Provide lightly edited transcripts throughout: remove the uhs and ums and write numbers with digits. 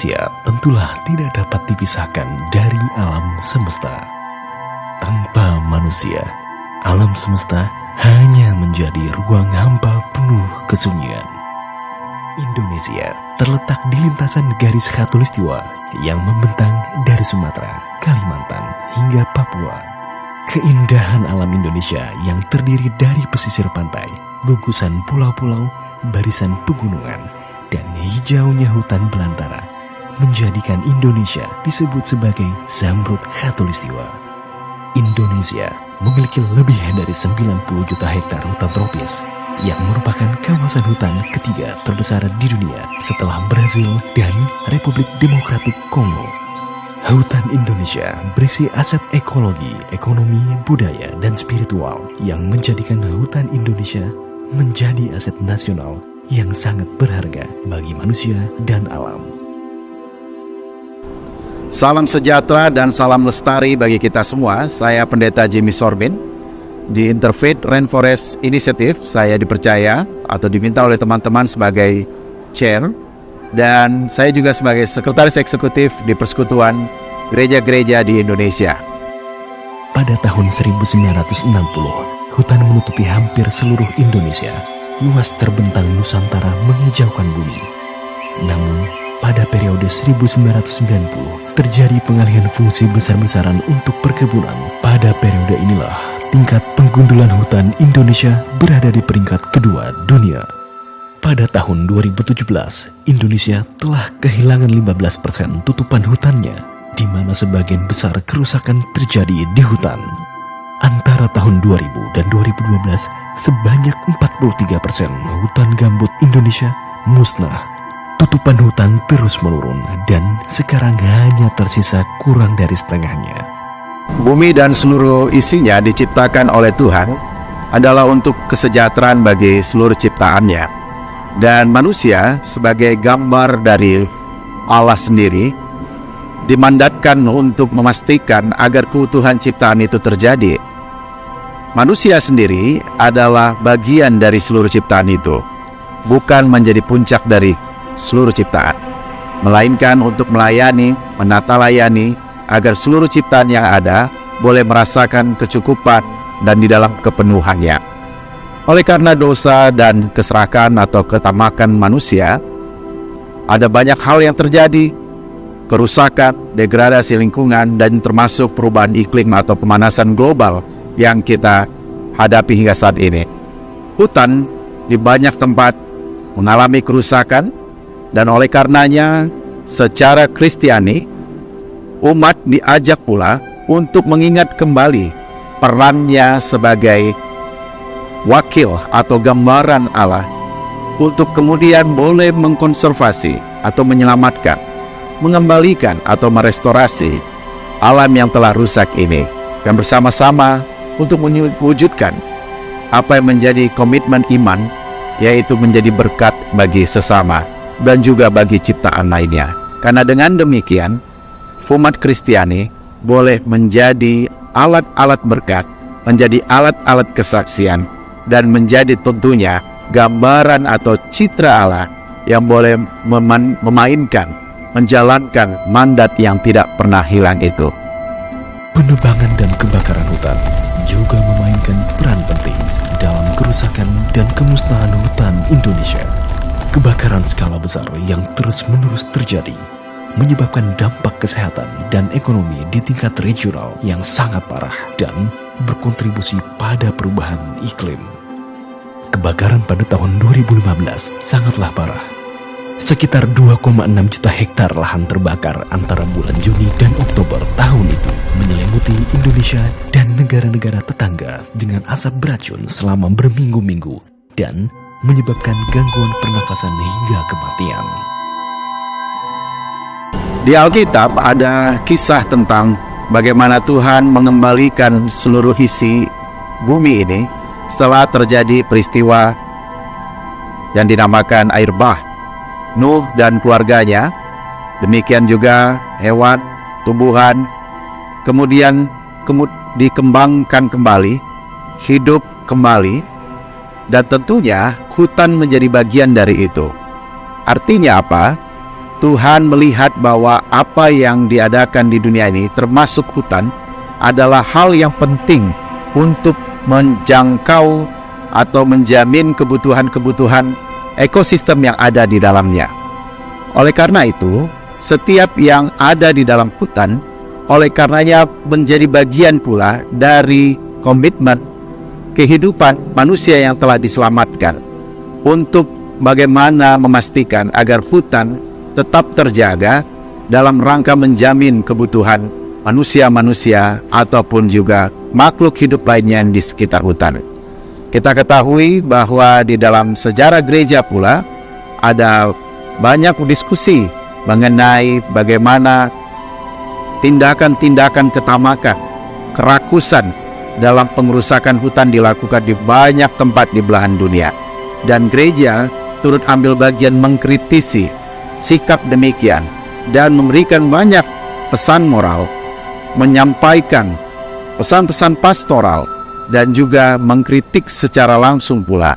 Manusia tentulah tidak dapat dipisahkan dari alam semesta. Tanpa manusia, alam semesta hanya menjadi ruang hampa penuh kesunyian. Indonesia terletak di lintasan garis khatulistiwa yang membentang dari Sumatera, Kalimantan, hingga Papua. Keindahan alam Indonesia yang terdiri dari pesisir pantai, gugusan pulau-pulau, barisan pegunungan, dan hijaunya hutan belantara menjadikan Indonesia disebut sebagai Zamrud Khatulistiwa. Indonesia memiliki lebih dari 90 juta hektar hutan tropis yang merupakan kawasan hutan ketiga terbesar di dunia setelah Brazil dan Republik Demokratik Kongo. Hutan Indonesia berisi aset ekologi, ekonomi, budaya, dan spiritual yang menjadikan hutan Indonesia menjadi aset nasional yang sangat berharga bagi manusia dan alam. Salam sejahtera dan salam lestari bagi kita semua. Saya Pendeta Jimmy Sorbin. Di Interfaith Rainforest Initiative, saya dipercaya atau diminta oleh teman-teman sebagai chair, dan saya juga sebagai sekretaris eksekutif di Persekutuan Gereja-Gereja di Indonesia. Pada tahun 1960, hutan menutupi hampir seluruh Indonesia. Luas terbentang Nusantara menghijaukan bumi. Namun, pada periode 1990, terjadi pengalihan fungsi besar-besaran untuk perkebunan. Pada periode inilah, tingkat penggundulan hutan Indonesia berada di peringkat kedua dunia. Pada tahun 2017, Indonesia telah kehilangan 15% tutupan hutannya, di mana sebagian besar kerusakan terjadi di hutan. Antara tahun 2000 dan 2012, sebanyak 43% hutan gambut Indonesia musnah. Tutupan hutan terus menurun dan sekarang hanya tersisa kurang dari setengahnya. Bumi dan seluruh isinya diciptakan oleh Tuhan adalah untuk kesejahteraan bagi seluruh ciptaannya. Dan manusia sebagai gambar dari Allah sendiri dimandatkan untuk memastikan agar keutuhan ciptaan itu terjadi. Manusia sendiri adalah bagian dari seluruh ciptaan itu, bukan menjadi puncak dari seluruh ciptaan, melainkan untuk melayani, menata layani, agar seluruh ciptaan yang ada boleh merasakan kecukupan dan di dalam kepenuhannya. Oleh karena dosa dan keserakahan atau ketamakan manusia, ada banyak hal yang terjadi, kerusakan, degradasi lingkungan, dan termasuk perubahan iklim atau pemanasan global yang kita hadapi hingga saat ini. Hutan di banyak tempat mengalami kerusakan, dan oleh karenanya secara Kristiani, umat diajak pula untuk mengingat kembali perannya sebagai wakil atau gambaran Allah untuk kemudian boleh mengkonservasi atau menyelamatkan, mengembalikan atau merestorasi alam yang telah rusak ini, dan bersama-sama untuk mewujudkan apa yang menjadi komitmen iman, yaitu menjadi berkat bagi sesama dan juga bagi ciptaan lainnya. Karena dengan demikian, umat Kristiani boleh menjadi alat-alat berkat, menjadi alat-alat kesaksian, dan menjadi tentunya gambaran atau citra Allah yang boleh memainkan, menjalankan mandat yang tidak pernah hilang itu. Penebangan dan kebakaran hutan juga memainkan peran penting dalam kerusakan dan kemusnahan hutan Indonesia. Kebakaran skala besar yang terus-menerus terjadi menyebabkan dampak kesehatan dan ekonomi di tingkat regional yang sangat parah dan berkontribusi pada perubahan iklim. Kebakaran pada tahun 2015 sangatlah parah. Sekitar 2,6 juta hektar lahan terbakar antara bulan Juni dan Oktober tahun itu, menyelimuti Indonesia dan negara-negara tetangga dengan asap beracun selama berminggu-minggu dan menyebabkan gangguan pernafasan hingga kematian. Di Alkitab ada kisah tentang bagaimana Tuhan mengembalikan seluruh isi bumi ini setelah terjadi peristiwa yang dinamakan air bah. Nuh dan keluarganya, demikian juga hewan, tumbuhan, kemudian dikembangkan kembali, hidup kembali, dan tentunya hutan menjadi bagian dari itu. Artinya apa? Tuhan melihat bahwa apa yang diadakan di dunia ini, termasuk hutan, adalah hal yang penting untuk menjangkau atau menjamin kebutuhan-kebutuhan ekosistem yang ada di dalamnya. Oleh karena itu, setiap yang ada di dalam hutan, oleh karenanya menjadi bagian pula dari komitmen kehidupan manusia yang telah diselamatkan untuk bagaimana memastikan agar hutan tetap terjaga dalam rangka menjamin kebutuhan manusia-manusia ataupun juga makhluk hidup lainnya di sekitar hutan. Kita ketahui bahwa di dalam sejarah gereja pula ada banyak diskusi mengenai bagaimana tindakan-tindakan ketamakan, kerakusan dalam pengerusakan hutan dilakukan di banyak tempat di belahan dunia. Dan gereja turut ambil bagian mengkritisi sikap demikian dan memberikan banyak pesan moral, menyampaikan pesan-pesan pastoral, dan juga mengkritik secara langsung pula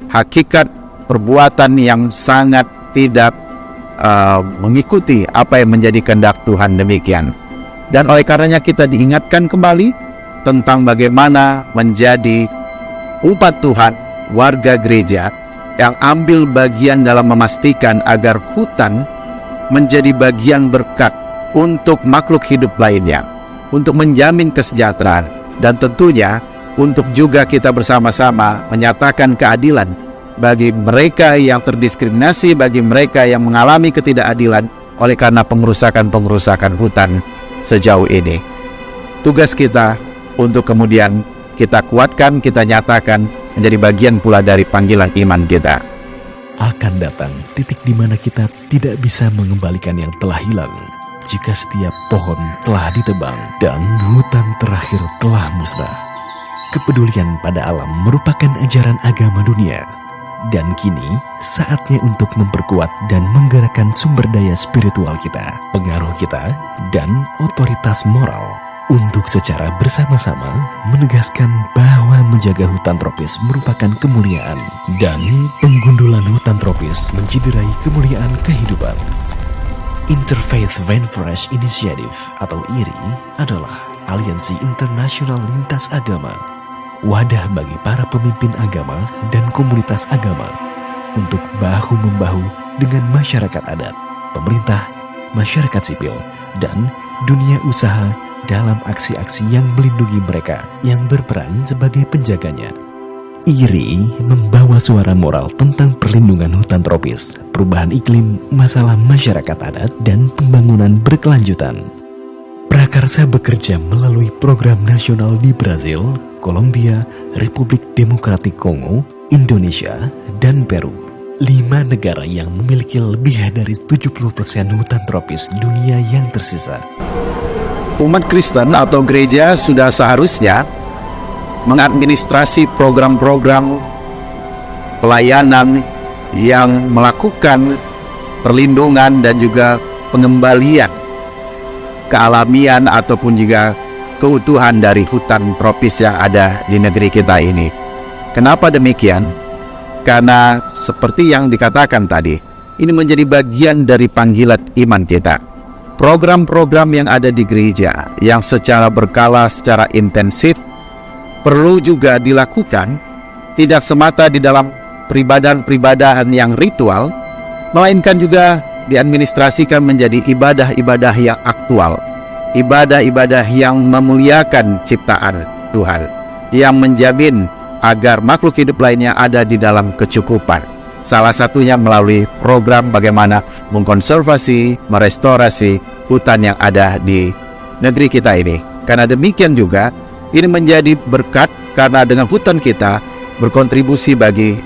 hakikat perbuatan yang sangat tidak mengikuti apa yang menjadi kehendak Tuhan demikian. Dan oleh karenanya kita diingatkan kembali tentang bagaimana menjadi umat Tuhan, warga gereja yang ambil bagian dalam memastikan agar hutan menjadi bagian berkat untuk makhluk hidup lainnya, untuk menjamin kesejahteraan, dan tentunya untuk juga kita bersama-sama menyatakan keadilan bagi mereka yang terdiskriminasi, bagi mereka yang mengalami ketidakadilan oleh karena pengerusakan hutan sejauh ini. Tugas kita untuk kemudian kita kuatkan, kita nyatakan menjadi bagian pula dari panggilan iman kita. Akan datang titik di mana kita tidak bisa mengembalikan yang telah hilang jika setiap pohon telah ditebang dan hutan terakhir telah musnah. Kepedulian pada alam merupakan ajaran agama dunia, dan kini saatnya untuk memperkuat dan menggerakkan sumber daya spiritual kita, pengaruh kita, dan otoritas moral untuk secara bersama-sama menegaskan bahwa menjaga hutan tropis merupakan kemuliaan dan penggundulan hutan tropis menciderai kemuliaan kehidupan. Interfaith Rainforest Initiative atau IRI adalah aliansi internasional lintas agama, wadah bagi para pemimpin agama dan komunitas agama untuk bahu-membahu dengan masyarakat adat, pemerintah, masyarakat sipil, dan dunia usaha dalam aksi-aksi yang melindungi mereka yang berperan sebagai penjaganya. IRI membawa suara moral tentang perlindungan hutan tropis, perubahan iklim, masalah masyarakat adat, dan pembangunan berkelanjutan. Prakarsa bekerja melalui program nasional di Brazil, Kolombia, Republik Demokratik Kongo, Indonesia, dan Peru. 5 negara yang memiliki lebih dari 70% hutan tropis dunia yang tersisa. Umat Kristen atau gereja sudah seharusnya mengadministrasi program-program pelayanan yang melakukan perlindungan dan juga pengembalian kealamian ataupun juga keutuhan dari hutan tropis yang ada di negeri kita ini. Kenapa demikian? Karena seperti yang dikatakan tadi, ini menjadi bagian dari panggilan iman kita. Program-program yang ada di gereja yang secara berkala, secara intensif perlu juga dilakukan tidak semata di dalam peribadahan yang ritual, melainkan juga diadministrasikan menjadi ibadah-ibadah yang aktual, ibadah-ibadah yang memuliakan ciptaan Tuhan, yang menjamin agar makhluk hidup lainnya ada di dalam kecukupan. Salah satunya melalui program bagaimana mengkonservasi, merestorasi hutan yang ada di negeri kita ini. Karena demikian juga, ini menjadi berkat karena dengan hutan kita berkontribusi bagi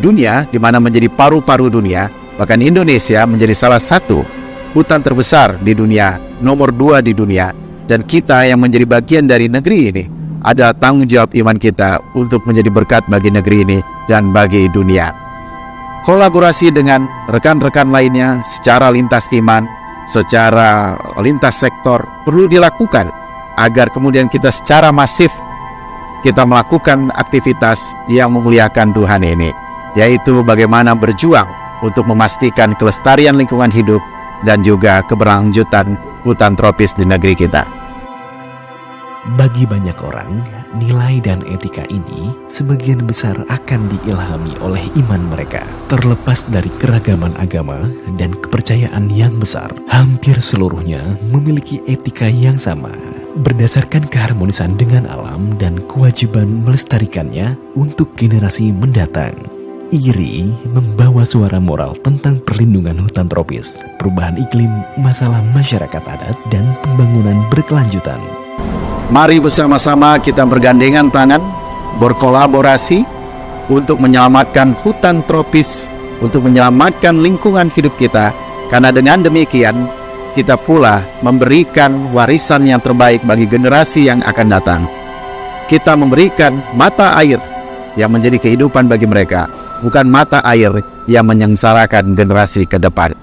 dunia, di mana menjadi paru-paru dunia. Bahkan Indonesia menjadi salah satu hutan terbesar di dunia, nomor 2 di dunia. Dan kita yang menjadi bagian dari negeri ini, ada tanggung jawab iman kita untuk menjadi berkat bagi negeri ini dan bagi dunia. Kolaborasi dengan rekan-rekan lainnya secara lintas iman, secara lintas sektor perlu dilakukan agar kemudian kita secara masif kita melakukan aktivitas yang memuliakan Tuhan ini, yaitu bagaimana berjuang untuk memastikan kelestarian lingkungan hidup dan juga keberlanjutan hutan tropis di negeri kita. Bagi banyak orang, nilai dan etika ini sebagian besar akan diilhami oleh iman mereka. Terlepas dari keragaman agama dan kepercayaan yang besar, hampir seluruhnya memiliki etika yang sama, berdasarkan keharmonisan dengan alam dan kewajiban melestarikannya untuk generasi mendatang. IRI membawa suara moral tentang perlindungan hutan tropis, perubahan iklim, masalah masyarakat adat, dan pembangunan berkelanjutan. Mari bersama-sama kita bergandengan tangan, berkolaborasi untuk menyelamatkan hutan tropis, untuk menyelamatkan lingkungan hidup kita. Karena dengan demikian, kita pula memberikan warisan yang terbaik bagi generasi yang akan datang. Kita memberikan mata air yang menjadi kehidupan bagi mereka, bukan mata air yang menyengsarakan generasi ke depan.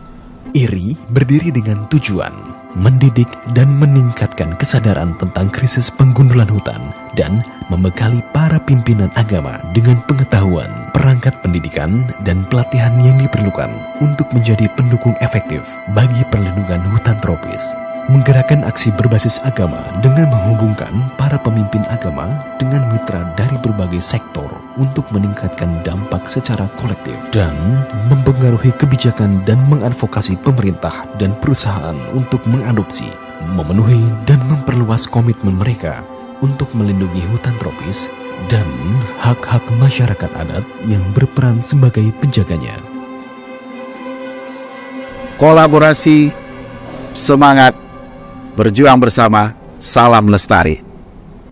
IRI berdiri dengan tujuan mendidik dan meningkatkan kesadaran tentang krisis penggundulan hutan dan membekali para pimpinan agama dengan pengetahuan, perangkat pendidikan, dan pelatihan yang diperlukan untuk menjadi pendukung efektif bagi perlindungan hutan tropis. Menggerakkan aksi berbasis agama dengan menghubungkan para pemimpin agama dengan mitra dari berbagai sektor untuk meningkatkan dampak secara kolektif dan mempengaruhi kebijakan dan mengadvokasi pemerintah dan perusahaan untuk mengadopsi, memenuhi dan memperluas komitmen mereka untuk melindungi hutan tropis dan hak-hak masyarakat adat yang berperan sebagai penjaganya. Kolaborasi, semangat, berjuang bersama, salam lestari.